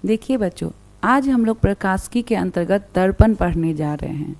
देखिए बच्चों, आज हम लोग प्रकाशिकी के अंतर्गत दर्पण पढ़ने जा रहे हैं।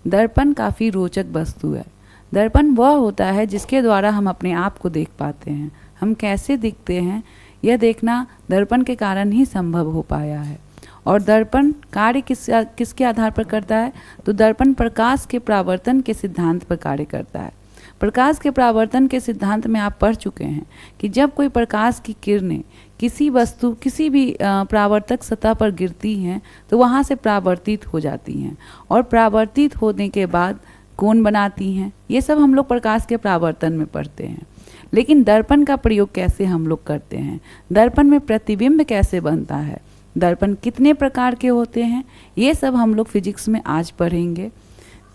दर्पण काफ़ी रोचक वस्तु है। दर्पण वह होता है जिसके द्वारा हम अपने आप को देख पाते हैं। हम कैसे दिखते हैं यह देखना दर्पण के कारण ही संभव हो पाया है। और दर्पण कार्य किसके आधार पर करता है? तो दर्पण प्रकाश के परावर्तन के सिद्धांत पर कार्य करता है। प्रकाश के परावर्तन के सिद्धांत में आप पढ़ चुके हैं कि जब कोई प्रकाश की किरणें किसी वस्तु किसी भी परावर्तक सतह पर गिरती हैं तो वहाँ से परावर्तित हो जाती हैं और परावर्तित होने के बाद कोण बनाती हैं। ये सब हम लोग प्रकाश के परावर्तन में पढ़ते हैं। लेकिन दर्पण का प्रयोग कैसे हम लोग करते हैं? दर्पण में प्रतिबिंब कैसे बनता है? दर्पण कितने प्रकार के होते हैं? ये सब हम लोग फिजिक्स में आज पढ़ेंगे।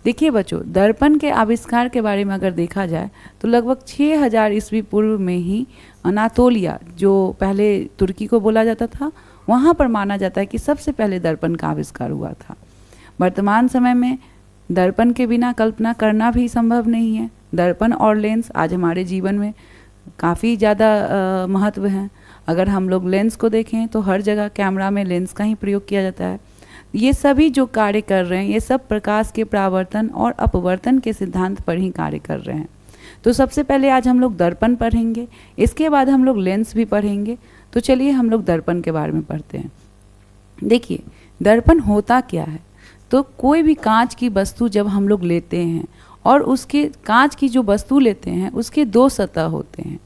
देखिए बच्चों, दर्पण के आविष्कार के बारे में अगर देखा जाए तो लगभग 6000 ईस्वी पूर्व में ही अनातोलिया, जो पहले तुर्की को बोला जाता था, वहाँ पर माना जाता है कि सबसे पहले दर्पण का आविष्कार हुआ था। वर्तमान समय में दर्पण के बिना कल्पना करना भी संभव नहीं है। दर्पण और लेंस आज हमारे जीवन में काफ़ी ज़्यादा महत्व है। अगर हम लोग लेंस को देखें तो हर जगह कैमरा में लेंस का ही प्रयोग किया जाता है। ये सभी जो कार्य कर रहे हैं ये सब प्रकाश के परावर्तन और अपवर्तन के सिद्धांत पर ही कार्य कर रहे हैं। तो सबसे पहले आज हम लोग दर्पण पढ़ेंगे, इसके बाद हम लोग लेंस भी पढ़ेंगे। तो चलिए हम लोग दर्पण के बारे में पढ़ते हैं। देखिए, दर्पण होता क्या है? तो कोई भी कांच की वस्तु जब हम लोग लेते हैं और उसके कांच की जो वस्तु लेते हैं उसके दो सतह होते हैं।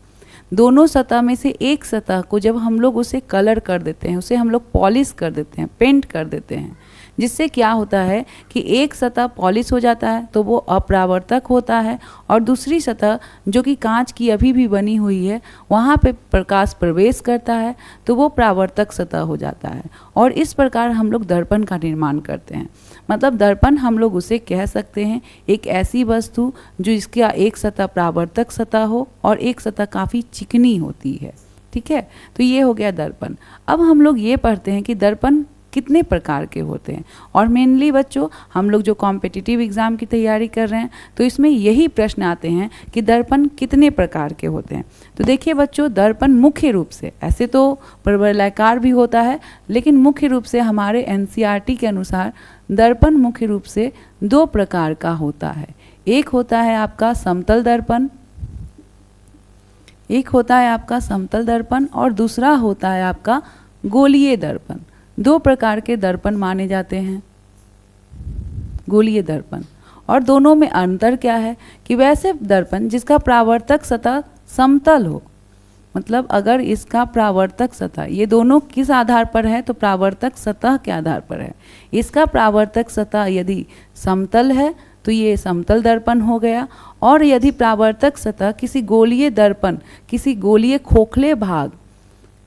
दोनों सतह में से एक सतह को जब हम लोग उसे कलर कर देते हैं, उसे हम लोग पॉलिश कर देते हैं, पेंट कर देते हैं, जिससे क्या होता है कि एक सतह पॉलिश हो जाता है तो वो अपरावर्तक होता है और दूसरी सतह जो कि कांच की अभी भी बनी हुई है वहाँ पे प्रकाश प्रवेश करता है तो वो परावर्तक सतह हो जाता है। और इस प्रकार हम लोग दर्पण का निर्माण करते हैं। मतलब दर्पण हम लोग उसे कह सकते हैं एक ऐसी वस्तु जो इसका एक सतह परावर्तक सतह हो और एक सतह काफ़ी चिकनी होती है। ठीक है, तो ये हो गया दर्पण। अब हम लोग ये पढ़ते हैं कि दर्पण कितने प्रकार के होते हैं। और मेनली बच्चों, हम लोग जो कॉम्पिटिटिव एग्ज़ाम की तैयारी कर रहे हैं तो इसमें यही प्रश्न आते हैं कि दर्पण कितने प्रकार के होते हैं। तो देखिए बच्चों, दर्पण मुख्य रूप से, ऐसे तो परवलयाकार भी होता है, लेकिन मुख्य रूप से हमारे एनसीईआरटी के अनुसार दर्पण मुख्य रूप से दो प्रकार का होता है। एक होता है आपका समतल दर्पण, और दूसरा होता है आपका गोलीय दर्पण। दो प्रकार के दर्पण माने जाते हैं, गोलीय दर्पण। और दोनों में अंतर क्या है कि वैसे दर्पण जिसका परावर्तक सतह समतल हो, मतलब अगर इसका परावर्तक सतह, ये दोनों किस आधार पर है? तो परावर्तक सतह के आधार पर है। इसका परावर्तक सतह यदि समतल है तो ये समतल दर्पण हो गया, और यदि परावर्तक सतह किसी गोलीय दर्पण, किसी गोलीय खोखले भाग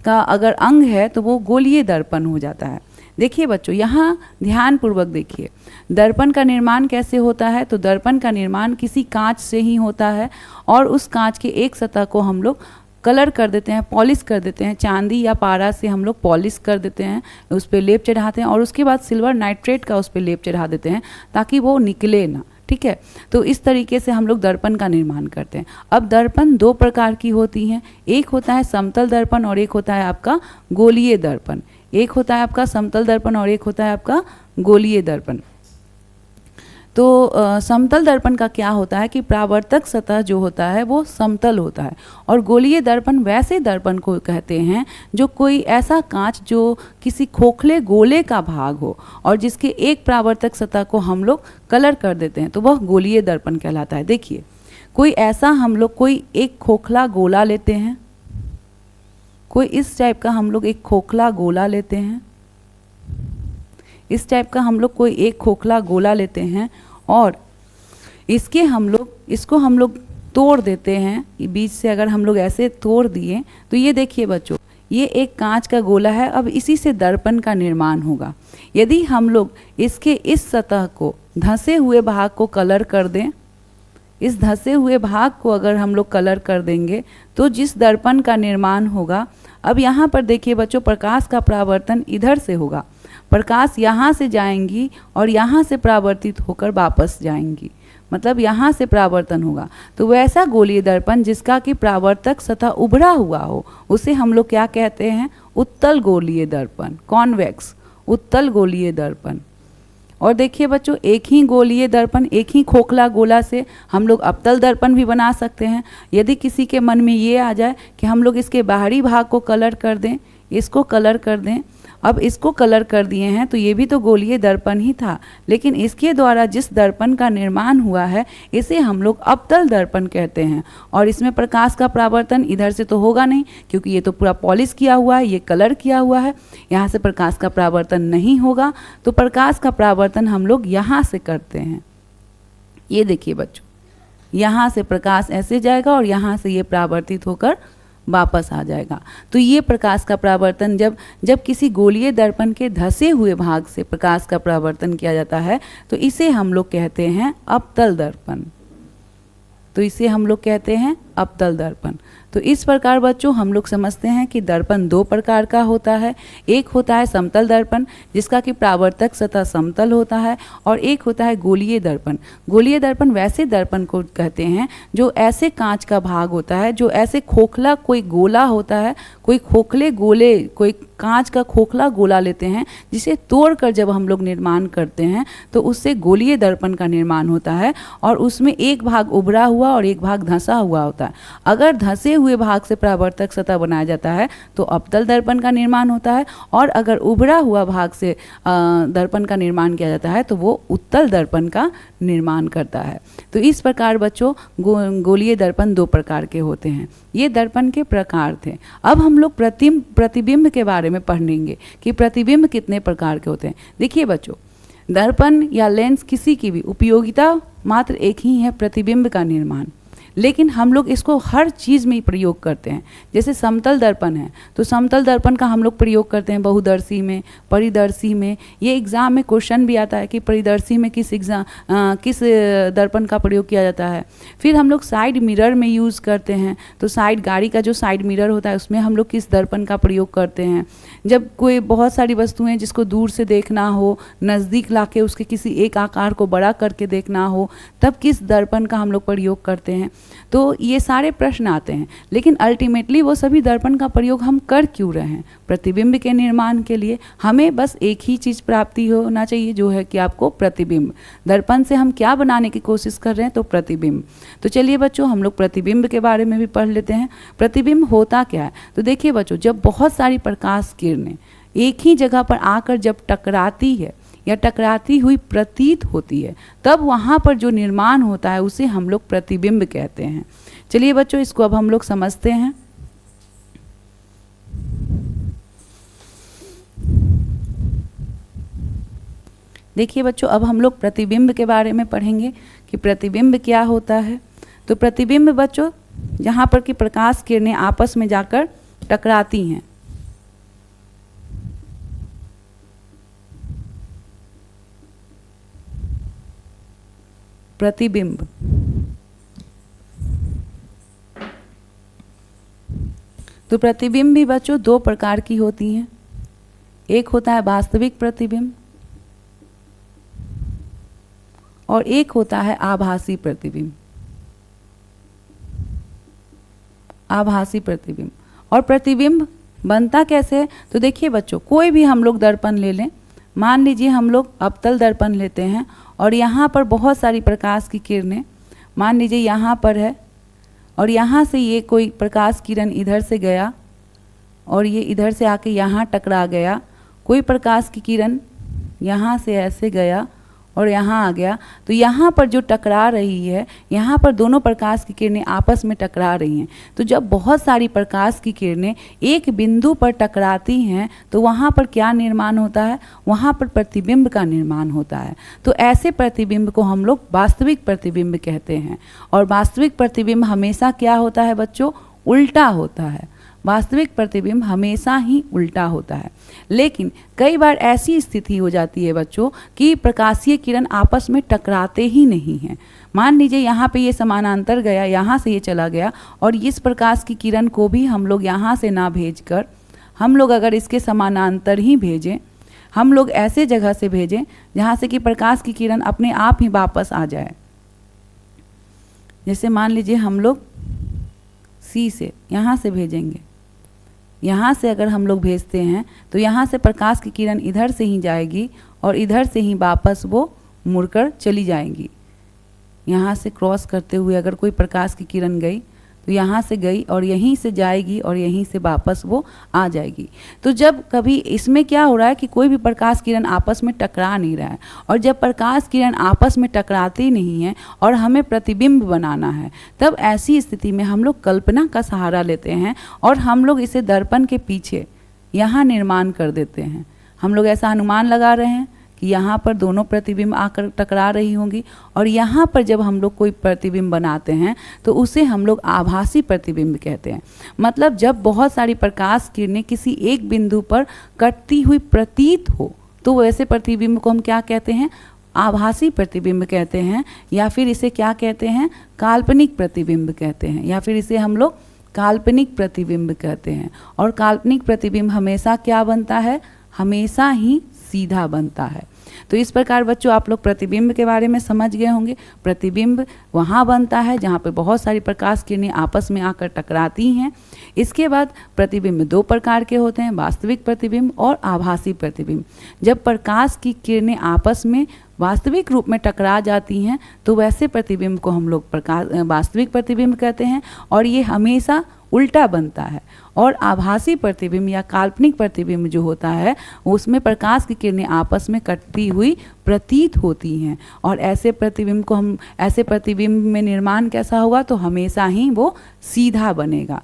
का अगर अंग है तो वो गोलीय दर्पण हो जाता है। देखिए बच्चों, यहाँ ध्यानपूर्वक देखिए, दर्पण का निर्माण कैसे होता है? तो दर्पण का निर्माण किसी कांच से ही होता है और उस कांच के एक सतह को हम लोग कलर कर देते हैं, पॉलिश कर देते हैं। चांदी या पारा से हम लोग पॉलिश कर देते हैं, उस पर लेप चढ़ाते हैं और उसके बाद सिल्वर नाइट्रेट का उस पर लेप चढ़ा देते हैं ताकि वो निकले ना। ठीक है, तो इस तरीके से हम लोग दर्पण का निर्माण करते हैं। अब दर्पण दो प्रकार की होती हैं, एक होता है समतल दर्पण और एक होता है आपका गोलीय दर्पण। एक होता है आपका समतल दर्पण और एक होता है आपका गोलीय दर्पण। तो समतल दर्पण का क्या होता है कि परावर्तक सतह जो होता है वो समतल होता है, और गोलीय दर्पण वैसे दर्पण को कहते हैं जो कोई ऐसा कांच जो किसी खोखले गोले का भाग हो और जिसके एक परावर्तक सतह को हम लोग कलर कर देते हैं तो वह गोलीय दर्पण कहलाता है। देखिए, कोई ऐसा हम लोग कोई एक खोखला गोला लेते हैं, कोई इस टाइप का हम लोग एक खोखला गोला लेते हैं, इस टाइप का हम लोग कोई एक खोखला गोला लेते हैं और इसको हम लोग तोड़ देते हैं बीच से। अगर हम लोग ऐसे तोड़ दिए तो ये देखिए बच्चों, ये एक कांच का गोला है। अब इसी से दर्पण का निर्माण होगा। यदि हम लोग इसके इस सतह को, धंसे हुए भाग को कलर कर दें, इस धंसे हुए भाग को अगर हम लोग कलर कर देंगे तो जिस दर्पण का निर्माण होगा, अब यहाँ पर देखिए बच्चों, प्रकाश का परावर्तन इधर से होगा, प्रकाश यहाँ से जाएंगी और यहाँ से परावर्तित होकर वापस जाएंगी, मतलब यहाँ से परावर्तन होगा। तो वैसा गोलीय दर्पण जिसका कि परावर्तक सतह उभरा हुआ हो उसे हम लोग क्या कहते हैं? उत्तल गोलीय दर्पण, कॉन्वेक्स उत्तल गोलीय दर्पण। और देखिए बच्चों, एक ही गोलीय दर्पण, एक ही खोखला गोला से हम लोग अवतल दर्पण भी बना सकते हैं। यदि किसी के मन में ये आ जाए कि हम लोग इसके बाहरी भाग को कलर कर दें, इसको कलर कर दें, अब इसको कलर कर दिए हैं तो ये भी तो गोलीय दर्पण ही था, लेकिन इसके द्वारा जिस दर्पण का निर्माण हुआ है इसे हम लोग अवतल दर्पण कहते हैं। और इसमें प्रकाश का परावर्तन इधर से तो होगा नहीं, क्योंकि ये तो पूरा पॉलिश किया हुआ है, ये कलर किया हुआ है, यहाँ से प्रकाश का परावर्तन नहीं होगा। तो प्रकाश का परावर्तन हम लोग यहाँ से करते हैं। ये देखिए बच्चों, यहाँ से प्रकाश ऐसे जाएगा और यहाँ से ये परावर्तित होकर वापस आ जाएगा। तो ये प्रकाश का परावर्तन जब किसी गोलीय दर्पण के धंसे हुए भाग से प्रकाश का परावर्तन किया जाता है तो इसे हम लोग कहते हैं अवतल दर्पण। तो इसे हम लोग कहते हैं अवतल दर्पण। तो इस प्रकार बच्चों हम लोग समझते हैं कि दर्पण दो प्रकार का होता है। एक होता है समतल दर्पण जिसका कि परावर्तक सतह समतल होता है, और एक होता है गोलीय दर्पण। गोलीय दर्पण वैसे दर्पण को कहते हैं जो ऐसे कांच का भाग होता है, जो ऐसे खोखला कोई गोला होता है, कोई खोखले गोले, कोई कांच का खोखला गोला लेते हैं जिसे तोड़कर जब हम लोग निर्माण करते हैं तो उससे गोलीय दर्पण का निर्माण होता है, और उसमें एक भाग उभरा हुआ और एक भाग धंसा हुआ होता है। अगर धंसे हुए भाग से परावर्तक सतह बनाया जाता है तो अवतल दर्पण का निर्माण होता है, और अगर उभरा हुआ भाग से दर्पण का निर्माण किया जाता है तो वो उत्तल दर्पण का निर्माण करता है। तो इस प्रकार बच्चों गोलीय दर्पण दो प्रकार के होते हैं। ये दर्पण के प्रकार थे। अब हम लोग प्रतिबिंब के बारे में पढ़ेंगे कि प्रतिबिंब कितने प्रकार के होते हैं। देखिए बच्चों, दर्पण या लेंस किसी की भी उपयोगिता मात्र एक ही है, प्रतिबिंब का निर्माण। लेकिन हम लोग इसको हर चीज़ में ही प्रयोग करते हैं। जैसे समतल दर्पण है तो समतल दर्पण का हम लोग प्रयोग करते हैं बहुदर्शी में, परिदर्शी में। ये एग्ज़ाम में क्वेश्चन भी आता है कि परिदर्शी में किस दर्पण का प्रयोग किया जाता है। फिर हम लोग साइड मिरर में यूज़ करते हैं, तो साइड गाड़ी का जो साइड मिरर होता है उसमें हम लोग किस दर्पण का प्रयोग करते हैं। जब कोई बहुत सारी वस्तुएं जिसको दूर से देखना हो, नज़दीक लाके उसके किसी एक आकार को बड़ा करके देखना हो, तब किस दर्पण का हम लोग प्रयोग करते हैं। तो ये सारे प्रश्न आते हैं, लेकिन अल्टीमेटली वो सभी दर्पण का प्रयोग हम कर क्यों रहे हैं? प्रतिबिंब के निर्माण के लिए। हमें बस एक ही चीज़ प्राप्ति होना चाहिए, जो है कि आपको प्रतिबिंब। दर्पण से हम क्या बनाने की कोशिश कर रहे हैं? तो प्रतिबिंब। तो चलिए बच्चों, हम लोग प्रतिबिंब के बारे में भी पढ़ लेते हैं। प्रतिबिंब होता क्या है? तो देखिए बच्चों, जब बहुत सारी प्रकाश किरणें एक ही जगह पर आकर जब टकराती है या टकराती हुई प्रतीत होती है, तब वहाँ पर जो निर्माण होता है उसे हम लोग प्रतिबिंब कहते हैं। चलिए बच्चों, इसको अब हम लोग समझते हैं। देखिए बच्चों, अब हम लोग प्रतिबिंब के बारे में पढ़ेंगे कि प्रतिबिंब क्या होता है। तो प्रतिबिंब बच्चों, जहाँ पर कि प्रकाश किरणें आपस में जाकर टकराती हैं। प्रतिबिंब तो प्रतिबिंब भी बच्चों दो प्रकार की होती हैं। एक होता है वास्तविक प्रतिबिंब और एक होता है आभासी प्रतिबिंब। आभासी प्रतिबिंब। और प्रतिबिंब बनता कैसे है? तो देखिए बच्चों, कोई भी हम लोग दर्पण ले लें, मान लीजिए हम लोग अवतल दर्पण लेते हैं और यहाँ पर बहुत सारी प्रकाश की किरणें, मान लीजिए यहाँ पर है, और यहाँ से ये कोई प्रकाश किरण इधर से गया और ये इधर से आके यहाँ टकरा गया। कोई प्रकाश की किरण यहाँ से ऐसे गया और यहाँ आ गया। तो यहाँ पर जो टकरा रही है, यहाँ पर दोनों प्रकाश की किरणें आपस में टकरा रही हैं। तो जब बहुत सारी प्रकाश की किरणें एक बिंदु पर टकराती हैं तो वहाँ पर क्या निर्माण होता है? वहाँ पर प्रतिबिंब का निर्माण होता है। तो ऐसे प्रतिबिंब को हम लोग वास्तविक प्रतिबिंब कहते हैं। और वास्तविक प्रतिबिंब हमेशा क्या होता है बच्चों? उल्टा होता है। वास्तविक प्रतिबिंब हमेशा ही उल्टा होता है। लेकिन कई बार ऐसी स्थिति हो जाती है बच्चों कि प्रकाशीय किरण आपस में टकराते ही नहीं हैं। मान लीजिए यहाँ पे ये समानांतर गया, यहाँ से ये चला गया, और इस प्रकाश की किरण को भी हम लोग यहाँ से ना भेजकर हम लोग अगर इसके समानांतर ही भेजें, हम लोग ऐसे जगह से भेजें जहाँ से कि प्रकाश की किरण अपने आप ही वापस आ जाए। जैसे मान लीजिए हम लोग सी से यहाँ से भेजेंगे, यहाँ से अगर हम लोग भेजते हैं तो यहाँ से प्रकाश की किरण इधर से ही जाएगी और इधर से ही वापस वो मुड़कर चली जाएंगी। यहाँ से क्रॉस करते हुए अगर कोई प्रकाश की किरण गई तो यहाँ से गई और यहीं से जाएगी और यहीं से वापस वो आ जाएगी। तो जब कभी इसमें क्या हो रहा है कि कोई भी प्रकाश किरण आपस में टकरा नहीं रहा है, और जब प्रकाश किरण आपस में टकराती नहीं है और हमें प्रतिबिंब बनाना है, तब ऐसी स्थिति में हम लोग कल्पना का सहारा लेते हैं और हम लोग इसे दर्पण के पीछे यहाँ निर्माण कर देते हैं। हम लोग ऐसा अनुमान लगा रहे हैं कि यहाँ पर दोनों प्रतिबिंब आकर टकरा रही होंगी, और यहाँ पर जब हम लोग कोई प्रतिबिंब बनाते हैं तो उसे हम लोग आभासी प्रतिबिंब कहते हैं। मतलब जब बहुत सारी प्रकाश किरणें किसी एक बिंदु पर कटती हुई प्रतीत हो तो वैसे प्रतिबिंब को हम क्या कहते हैं? आभासी प्रतिबिंब कहते हैं, या फिर इसे क्या कहते हैं? काल्पनिक प्रतिबिंब कहते हैं, या फिर इसे हम लोग काल्पनिक प्रतिबिंब कहते हैं। और काल्पनिक प्रतिबिंब हमेशा क्या बनता है? हमेशा ही सीधा बनता है। तो इस प्रकार बच्चों आप लोग प्रतिबिंब के बारे में समझ गए होंगे। प्रतिबिंब वहाँ बनता है जहाँ पे बहुत सारी प्रकाश किरणें आपस में आकर टकराती हैं। इसके बाद प्रतिबिंब दो प्रकार के होते हैं, वास्तविक प्रतिबिंब और आभासी प्रतिबिंब। जब प्रकाश की किरणें आपस में वास्तविक रूप में टकरा जाती हैं तो वैसे प्रतिबिंब को हम लोग वास्तविक प्रतिबिंब कहते हैं, और ये हमेशा उल्टा बनता है। और आभासी प्रतिबिंब या काल्पनिक प्रतिबिंब जो होता है उसमें प्रकाश की किरणें आपस में कटती हुई प्रतीत होती हैं, और ऐसे प्रतिबिंब में निर्माण कैसा होगा? तो हमेशा ही वो सीधा बनेगा।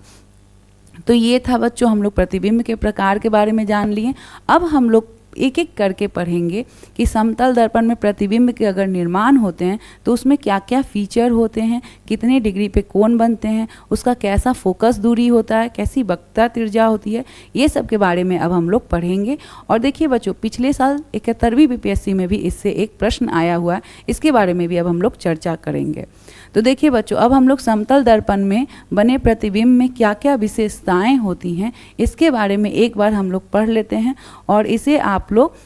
तो ये था बच्चों, हम लोग प्रतिबिंब के प्रकार के बारे में जान लिए। अब हम लोग एक एक करके पढ़ेंगे कि समतल दर्पण में प्रतिबिंब के अगर निर्माण होते हैं तो उसमें क्या क्या फीचर होते हैं, कितने डिग्री पे कोण बनते हैं, उसका कैसा फोकस दूरी होता है, कैसी वक्रता त्रिज्या होती है, ये सब के बारे में अब हम लोग पढ़ेंगे। और देखिए बच्चों, पिछले साल 71वीं बीपीएससी में भी इससे एक प्रश्न आया हुआ है, इसके बारे में भी अब हम लोग चर्चा करेंगे। तो देखिए बच्चों, अब हम लोग समतल दर्पण में बने प्रतिबिंब में क्या क्या विशेषताएं होती हैं इसके बारे में एक बार हम लोग पढ़ लेते हैं, और इसे आप लोग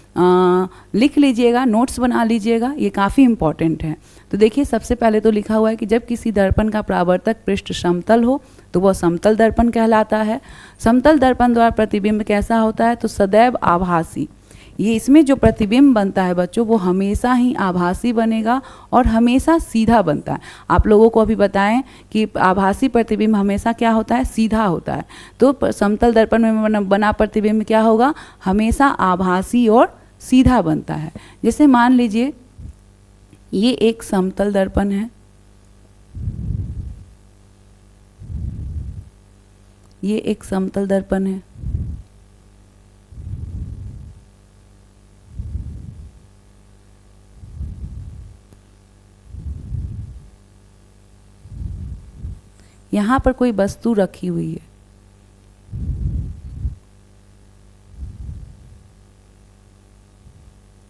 लिख लीजिएगा, नोट्स बना लीजिएगा, ये काफ़ी इम्पॉर्टेंट है। तो देखिए, सबसे पहले तो लिखा हुआ है कि जब किसी दर्पण का परावर्तक पृष्ठ समतल हो तो वह समतल दर्पण कहलाता है। समतल दर्पण द्वारा प्रतिबिंब कैसा होता है? तो सदैव आभासी। ये इसमें जो प्रतिबिंब बनता है बच्चों वो हमेशा ही आभासी बनेगा और हमेशा सीधा बनता है। आप लोगों को अभी बताएं कि आभासी प्रतिबिंब हमेशा क्या होता है? सीधा होता है। तो समतल दर्पण में बना प्रतिबिंब क्या होगा? हमेशा आभासी और सीधा बनता है। जैसे मान लीजिए ये एक समतल दर्पण है, ये एक समतल दर्पण है, यहाँ पर कोई वस्तु रखी हुई है,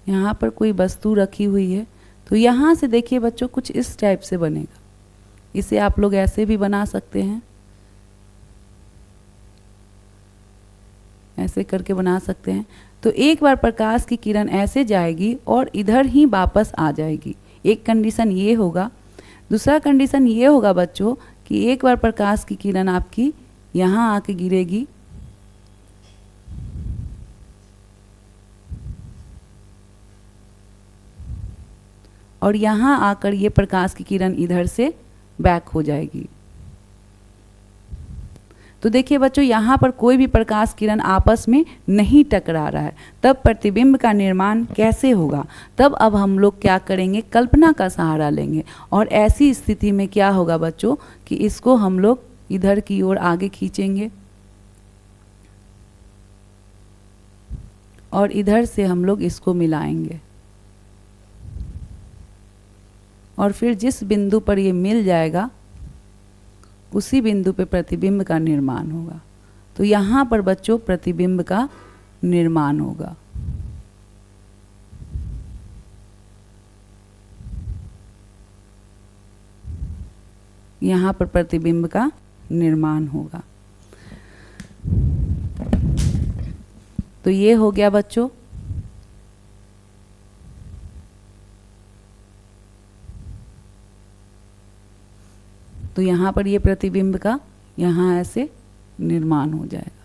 यहाँ पर कोई वस्तु रखी हुई है। तो यहाँ से देखिए बच्चों कुछ इस टाइप से बनेगा। इसे आप लोग ऐसे भी बना सकते हैं, ऐसे करके बना सकते हैं। तो एक बार प्रकाश की किरण ऐसे जाएगी और इधर ही वापस आ जाएगी। एक कंडीशन ये होगा। दूसरा कंडीशन ये होगा बच्चों कि एक बार प्रकाश की किरण आपकी यहाँ आके गिरेगी, और यहाँ आकर ये प्रकाश की किरण इधर से बैक हो जाएगी। तो देखिए बच्चों, यहाँ पर कोई भी प्रकाश किरण आपस में नहीं टकरा रहा है। तब प्रतिबिंब का निर्माण कैसे होगा? तब अब हम लोग क्या करेंगे? कल्पना का सहारा लेंगे, और ऐसी स्थिति में क्या होगा बच्चों कि इसको हम लोग इधर की ओर आगे खींचेंगे और इधर से हम लोग इसको मिलाएंगे, और फिर जिस बिंदु पर ये मिल जाएगा उसी बिंदु पे प्रतिबिंब का निर्माण होगा। तो यहाँ पर बच्चों प्रतिबिंब का निर्माण होगा। यहाँ पर प्रतिबिंब का निर्माण होगा। तो ये हो गया बच्चों। तो यहाँ पर ये प्रतिबिंब का यहाँ ऐसे निर्माण हो जाएगा।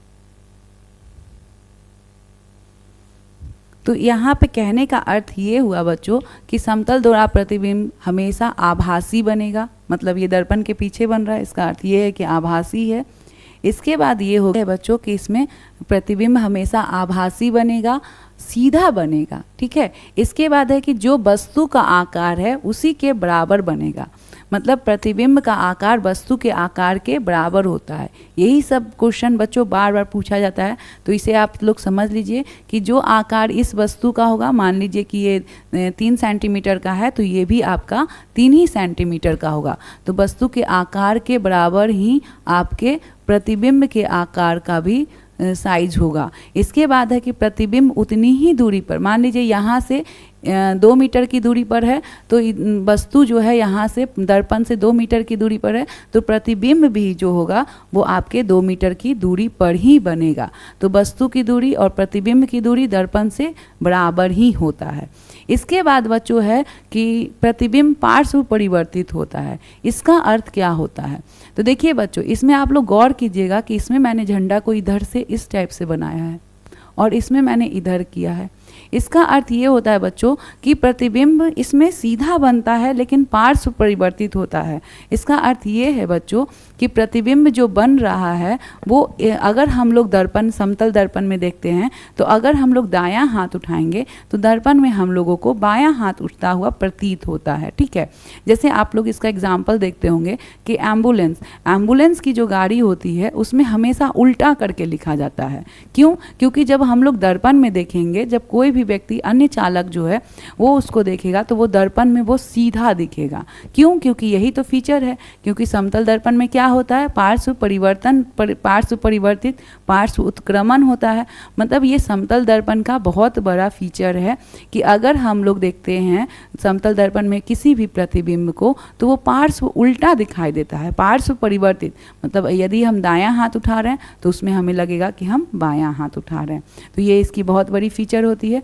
तो यहाँ पे कहने का अर्थ ये हुआ बच्चों कि समतल दोहरा प्रतिबिंब हमेशा आभासी बनेगा, मतलब ये दर्पण के पीछे बन रहा है, इसका अर्थ ये है कि आभासी है। इसके बाद ये हो गया बच्चों कि इसमें प्रतिबिंब हमेशा आभासी बनेगा, सीधा बनेगा, ठीक है। इसके बाद है कि जो वस्तु का आकार है उसी के बराबर बनेगा, मतलब प्रतिबिंब का आकार वस्तु के आकार के बराबर होता है। यही सब क्वेश्चन बच्चों बार बार पूछा जाता है, तो इसे आप लोग समझ लीजिए कि जो आकार इस वस्तु का होगा, मान लीजिए कि ये 3 सेंटीमीटर का है तो ये भी आपका 3 ही सेंटीमीटर का होगा, तो वस्तु के आकार के बराबर ही आपके प्रतिबिंब के आकार का भी साइज होगा। इसके बाद है कि प्रतिबिंब उतनी ही दूरी पर, मान लीजिए यहाँ से 2 मीटर की दूरी पर है, तो वस्तु जो है यहाँ से दर्पण से 2 मीटर की दूरी पर है, तो प्रतिबिंब भी जो होगा वो आपके 2 मीटर की दूरी पर ही बनेगा। तो वस्तु की दूरी और प्रतिबिंब की दूरी दर्पण से बराबर ही होता है। इसके बाद बच्चों है कि प्रतिबिंब पार्श्व परिवर्तित होता है। इसका अर्थ क्या होता है? तो देखिए बच्चों, इसमें आप लोग गौर कीजिएगा कि इसमें मैंने झंडा को इधर से इस टाइप से बनाया है और इसमें मैंने इधर किया है। इसका अर्थ ये होता है बच्चों कि प्रतिबिंब इसमें सीधा बनता है लेकिन पार्श्व परिवर्तित होता है। इसका अर्थ ये है बच्चों कि प्रतिबिंब जो बन रहा है वो अगर हम लोग दर्पण, समतल दर्पण में देखते हैं तो अगर हम लोग दायां हाथ उठाएंगे तो दर्पण में हम लोगों को बायां हाथ उठता हुआ प्रतीत होता है, ठीक है। जैसे आप लोग इसका एग्जाम्पल देखते होंगे कि एम्बुलेंस की जो गाड़ी होती है उसमें हमेशा उल्टा करके लिखा जाता है। क्यों? क्योंकि जब हम लोग दर्पण में देखेंगे, जब कोई भी व्यक्ति, अन्य चालक जो है वो उसको देखेगा तो वो दर्पण में वो सीधा दिखेगा। क्यों? क्योंकि यही तो फीचर है। क्योंकि समतल दर्पण में क्या होता है? पार्श्व परिवर्तन, पार्श्व परिवर्तित, पार्श्व उत्क्रमण होता है। मतलब ये समतल दर्पण का बहुत बड़ा फीचर है कि अगर हम लोग देखते हैं समतल दर्पण में किसी भी प्रतिबिंब को तो वो पार्श्व उल्टा दिखाई देता है, पार्श्व परिवर्तित। मतलब यदि हम दायां हाथ उठा रहे हैं तो उसमें हमें लगेगा कि हम बायां हाथ उठा रहे हैं। तो ये इसकी बहुत बड़ी फीचर होती है।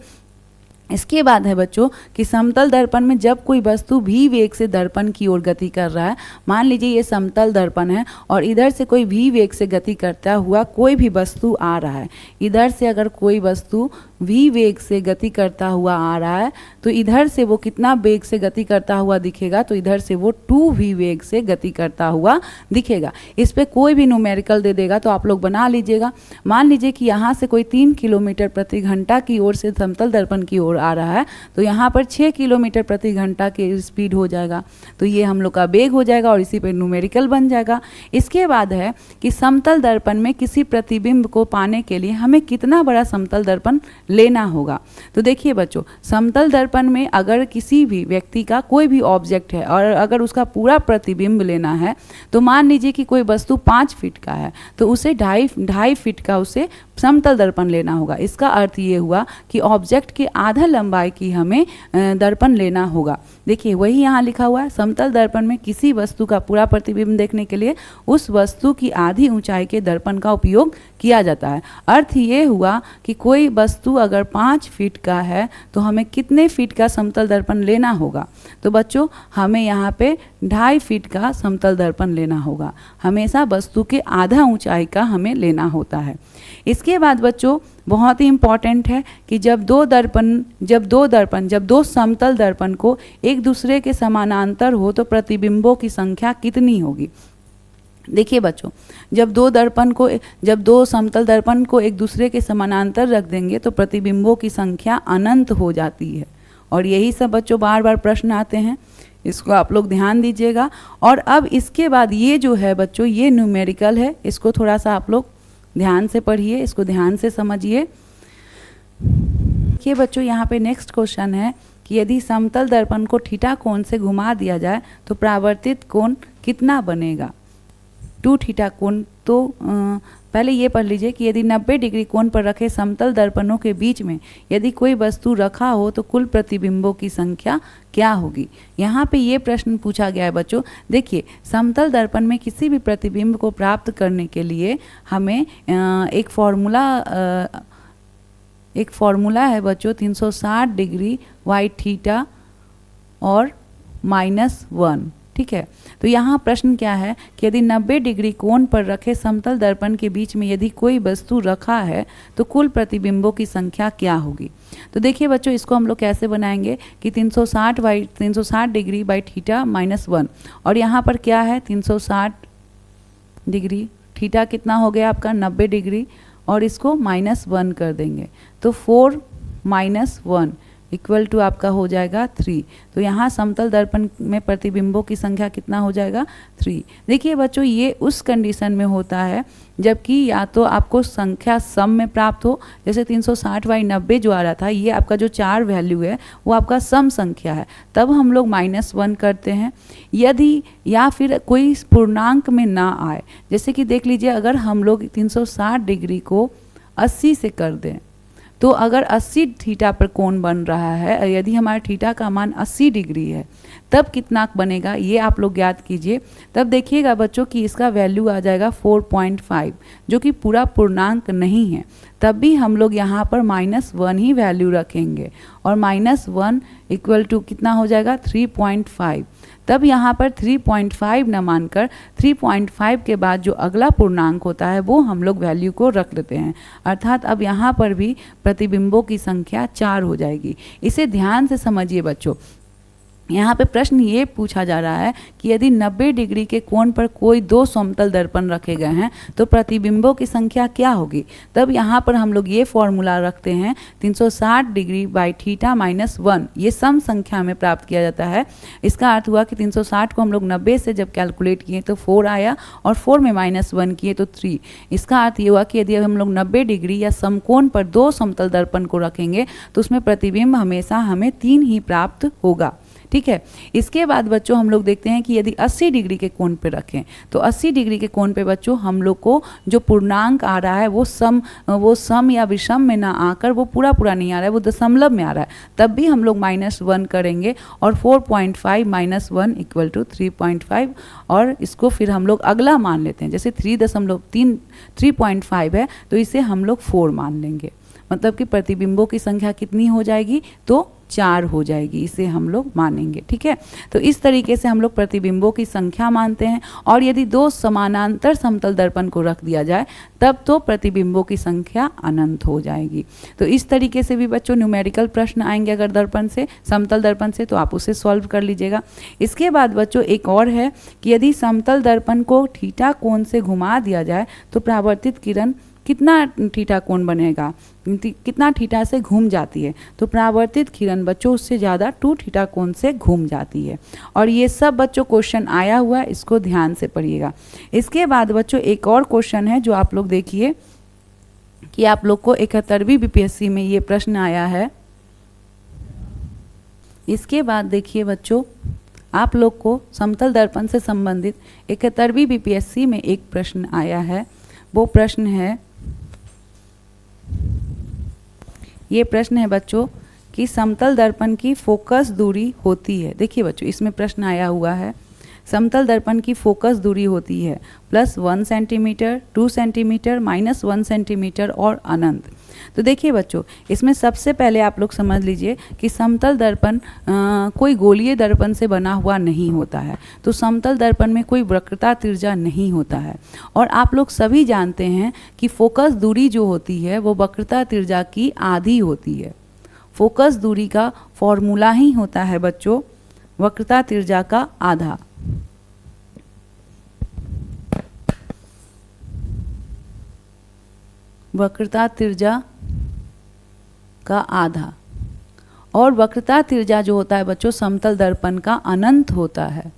इसके बाद है बच्चों कि समतल दर्पण में जब कोई वस्तु भी वेग से दर्पण की ओर गति कर रहा है, मान लीजिए ये समतल दर्पण है और इधर से कोई भी वेग से गति करता हुआ कोई भी वस्तु आ रहा है, इधर से अगर कोई वस्तु v वेग से गति करता हुआ आ रहा है तो इधर से वो कितना वेग से गति करता हुआ दिखेगा? तो इधर से वो 2v वेग से गति करता हुआ दिखेगा। इस पे कोई भी न्यूमेरिकल दे देगा तो आप लोग बना लीजिएगा। मान लीजिए कि यहाँ से कोई 3 किलोमीटर प्रति घंटा की ओर से समतल दर्पण की ओर आ रहा है तो यहाँ पर 6 किलोमीटर प्रति घंटा की स्पीड हो जाएगा, तो ये हम लोग का वेग हो जाएगा और इसी पे न्यूमेरिकल बन जाएगा। इसके बाद है कि समतल दर्पण में किसी प्रतिबिंब को पाने के लिए हमें कितना बड़ा समतल दर्पण लेना होगा? तो देखिए बच्चों, समतल दर्पण में अगर किसी भी व्यक्ति का कोई भी ऑब्जेक्ट है और अगर उसका पूरा प्रतिबिंब लेना है तो मान लीजिए कि कोई वस्तु 5 फीट का है तो उसे 2.5 फीट का उसे समतल दर्पण लेना होगा। इसका अर्थ ये हुआ कि ऑब्जेक्ट के आधा लंबाई की हमें दर्पण लेना होगा। देखिए वही यहाँ लिखा हुआ है, समतल दर्पण में किसी वस्तु का पूरा प्रतिबिंब देखने के लिए उस वस्तु की आधी ऊंचाई के दर्पण का उपयोग किया जाता है। अर्थ ये हुआ कि कोई वस्तु अगर 5 फीट का है तो हमें कितने फीट का समतल दर्पण लेना होगा? तो बच्चों हमें यहाँ पे 2.5 फीट का समतल दर्पण लेना होगा। हमेशा वस्तु के आधा ऊंचाई का हमें लेना होता है। इसके बाद बच्चों बहुत ही इम्पॉर्टेंट है कि जब दो समतल दर्पण को एक दूसरे के समानांतर हो तो प्रतिबिंबों की संख्या कितनी होगी? देखिए बच्चों, जब दो समतल दर्पण को एक दूसरे के समानांतर रख देंगे तो प्रतिबिंबों की संख्या अनंत हो जाती है। और यही सब बच्चों बार बार प्रश्न आते हैं, इसको आप लोग ध्यान दीजिएगा। और अब इसके बाद ये जो है बच्चों, ये न्यूमेरिकल है, इसको थोड़ा सा आप लोग ध्यान से पढ़िए, इसको ध्यान से समझिए। देखिए बच्चों, यहाँ पे नेक्स्ट क्वेश्चन है कि यदि समतल दर्पण को थीटा कोण से घुमा दिया जाए तो परावर्तित कोण कितना बनेगा? 2 थीटा कोण। तो पहले ये पढ़ लीजिए कि यदि 90 डिग्री कोण पर रखे समतल दर्पणों के बीच में यदि कोई वस्तु रखा हो तो कुल प्रतिबिंबों की संख्या क्या होगी? यहाँ पे ये प्रश्न पूछा गया है बच्चों। देखिए, समतल दर्पण में किसी भी प्रतिबिंब को प्राप्त करने के लिए हमें एक फॉर्मूला है बच्चों, 360 डिग्री वाई थीटा और -1, ठीक है। तो यहाँ प्रश्न क्या है कि यदि 90 डिग्री कोण पर रखे समतल दर्पण के बीच में यदि कोई वस्तु रखा है तो कुल प्रतिबिंबों की संख्या क्या होगी। तो देखिए बच्चों, इसको हम लोग कैसे बनाएंगे कि 360 डिग्री बाई थीटा -1, और यहाँ पर क्या है 360 डिग्री, थीटा कितना हो गया आपका 90 डिग्री, और इसको -1 कर देंगे तो 4 - 1 इक्वल टू आपका हो जाएगा 3। तो यहाँ समतल दर्पण में प्रतिबिंबों की संख्या कितना हो जाएगा 3। देखिए बच्चों, ये उस कंडीशन में होता है जबकि या तो आपको संख्या सम में प्राप्त हो, जैसे 360/90 जो आ रहा था, ये आपका जो 4 वैल्यू है वो आपका सम संख्या है, तब हम लोग -1 करते हैं। यदि या फिर कोई पूर्णांक में ना आए, जैसे कि देख लीजिए अगर हम लोग 360 डिग्री को 80 से कर दें, तो अगर 80 थीटा पर कोण बन रहा है, यदि हमारा थीटा का मान 80 डिग्री है, तब कितना बनेगा ये आप लोग याद कीजिए। तब देखिएगा बच्चों कि इसका वैल्यू आ जाएगा 4.5, जो कि पूरा पूर्णांक नहीं है। तब भी हम लोग यहाँ पर -1 ही वैल्यू रखेंगे, और -1 इक्वल टू कितना हो जाएगा 3.5। तब यहाँ पर 3.5 न मानकर 3.5 के बाद जो अगला पूर्णांक होता है वो हम लोग वैल्यू को रख लेते हैं, अर्थात अब यहाँ पर भी प्रतिबिंबों की संख्या 4 हो जाएगी। इसे ध्यान से समझिए बच्चों। यहाँ पे प्रश्न ये पूछा जा रहा है कि यदि 90 डिग्री के कोण पर कोई 2 समतल दर्पण रखे गए हैं तो प्रतिबिंबों की संख्या क्या होगी। तब यहाँ पर हम लोग ये फॉर्मूला रखते हैं 360 डिग्री बाई थीटा -1, ये सम संख्या में प्राप्त किया जाता है। इसका अर्थ हुआ कि 360 को हम लोग 90 से जब कैलकुलेट किए तो 4 आया, और 4 में -1 किए तो 3। इसका अर्थ ये हुआ कि यदि हम लोग 90 डिग्री या समकोण पर 2 समतल दर्पण को रखेंगे तो उसमें प्रतिबिंब हमेशा हमें 3 ही प्राप्त होगा। ठीक है। इसके बाद बच्चों हम लोग देखते हैं कि यदि 80 डिग्री के कोण पे रखें तो 80 डिग्री के कोण पे बच्चों हम लोग को जो पूर्णांक आ रहा है वो सम या विषम में ना आकर वो पूरा नहीं आ रहा है, वो दशमलव में आ रहा है, तब भी हम लोग -1 करेंगे, और 4.5 - 1 इक्वल टू 3.5, और इसको फिर हम लोग अगला मान लेते हैं। जैसे 3.5 है तो इसे हम लोग 4 मान लेंगे, मतलब कि प्रतिबिंबों की संख्या कितनी हो जाएगी तो 4 हो जाएगी, इसे हम लोग मानेंगे। ठीक है। तो इस तरीके से हम लोग प्रतिबिंबों की संख्या मानते हैं, और यदि 2 समानांतर समतल दर्पण को रख दिया जाए तब तो प्रतिबिंबों की संख्या अनंत हो जाएगी। तो इस तरीके से भी बच्चों न्यूमेरिकल प्रश्न आएंगे अगर दर्पण से, समतल दर्पण से, तो आप उसे सॉल्व कर लीजिएगा। इसके बाद बच्चों एक और है कि यदि समतल दर्पण को थीटा कोण से घुमा दिया जाए तो परावर्तित किरण कितना थीटा कोण बनेगा, कितना थीटा से घूम जाती है। तो परावर्तित किरण बच्चों उससे ज़्यादा 2 थीटा कोण से घूम जाती है। और ये सब बच्चों क्वेश्चन आया हुआ है, इसको ध्यान से पढ़िएगा। इसके बाद बच्चों एक और क्वेश्चन है जो आप लोग देखिए कि आप लोग को 71वीं बीपीएससी में ये प्रश्न आया है। इसके बाद देखिए बच्चों, आप लोग को समतल दर्पण से संबंधित 71वीं बीपीएससी में एक प्रश्न आया है। वो प्रश्न है, ये प्रश्न है बच्चों कि समतल दर्पण की फोकस दूरी होती है। देखिए बच्चों, इसमें प्रश्न आया हुआ है समतल दर्पण की फोकस दूरी होती है +1 सेंटीमीटर, 2 सेंटीमीटर, -1 सेंटीमीटर और अनंत। तो देखिए बच्चों, इसमें सबसे पहले आप लोग समझ लीजिए कि समतल दर्पण कोई गोलीय दर्पण से बना हुआ नहीं होता है। तो समतल दर्पण में कोई वक्रता तिर्जा नहीं होता है, और आप लोग सभी जानते हैं कि फोकस दूरी जो होती है वो वक्रता तिर्जा की आधी होती है। फोकस दूरी का फॉर्मूला ही होता है बच्चों वक्रता तिर्जा का आधा। वक्रता तिर्जा का आधा, और वक्रता तिर्जा जो होता है बच्चों समतल दर्पण का अनंत होता है।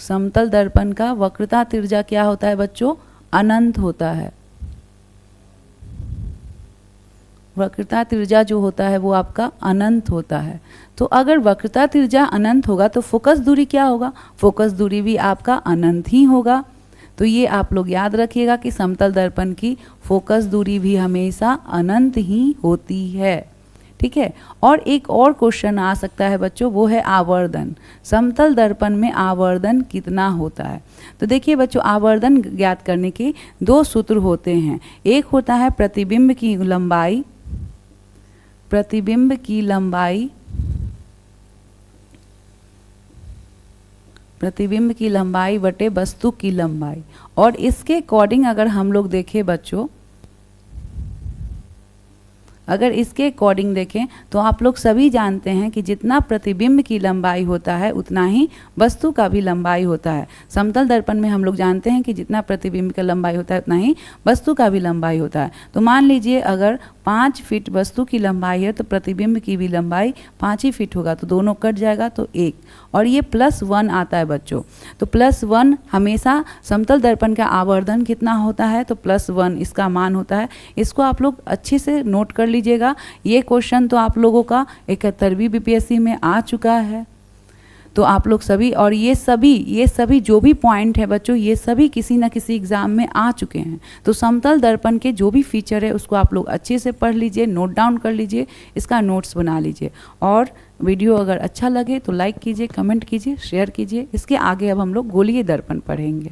समतल दर्पण का वक्रता तिर्जा क्या होता है बच्चों, अनंत होता है। वक्रता तिर्जा जो होता है वो आपका अनंत होता है। तो अगर वक्रता तिर्जा अनंत होगा तो फोकस दूरी क्या होगा, फोकस दूरी भी आपका अनंत ही होगा। तो ये आप लोग याद रखिएगा कि समतल दर्पण की फोकस दूरी भी हमेशा अनंत ही होती है। ठीक है। और एक और क्वेश्चन आ सकता है बच्चों, वो है आवर्धन। समतल दर्पण में आवर्धन कितना होता है। तो देखिए बच्चों, आवर्धन ज्ञात करने के 2 सूत्र होते हैं। एक होता है प्रतिबिंब की लंबाई, प्रतिबिंब की लंबाई प्रतिबिंब की लंबाई बटे वस्तु की लंबाई। और इसके अकॉर्डिंग अगर हम लोग देखें बच्चों, अगर इसके अकॉर्डिंग देखें तो आप लोग सभी जानते हैं कि जितना प्रतिबिंब की लंबाई होता है उतना ही वस्तु का भी लंबाई होता है। समतल दर्पण में हम लोग जानते हैं कि जितना प्रतिबिंब का लंबाई होता है उतना ही वस्तु का भी लंबाई होता है। तो मान लीजिए अगर 5 फीट वस्तु की लंबाई है तो प्रतिबिंब की भी लंबाई 5 ही फीट होगा, तो दोनों कट जाएगा तो 1। और ये +1 आता है बच्चों। तो +1 हमेशा समतल दर्पण का आवर्धन कितना होता है, तो +1 इसका मान होता है। इसको आप लोग अच्छे से नोट कर लीजिएगा। ये क्वेश्चन तो आप लोगों का 71वीं बीपीएससी में आ चुका है। तो आप लोग सभी, और ये सभी जो भी पॉइंट है बच्चों, ये सभी किसी न किसी एग्जाम में आ चुके हैं। तो समतल दर्पण के जो भी फीचर है उसको आप लोग अच्छे से पढ़ लीजिए, नोट डाउन कर लीजिए, इसका नोट्स बना लीजिए। और वीडियो अगर अच्छा लगे तो लाइक कीजिए, कमेंट कीजिए, शेयर कीजिए। इसके आगे अब हम लोग गोलीय दर्पण पढ़ेंगे।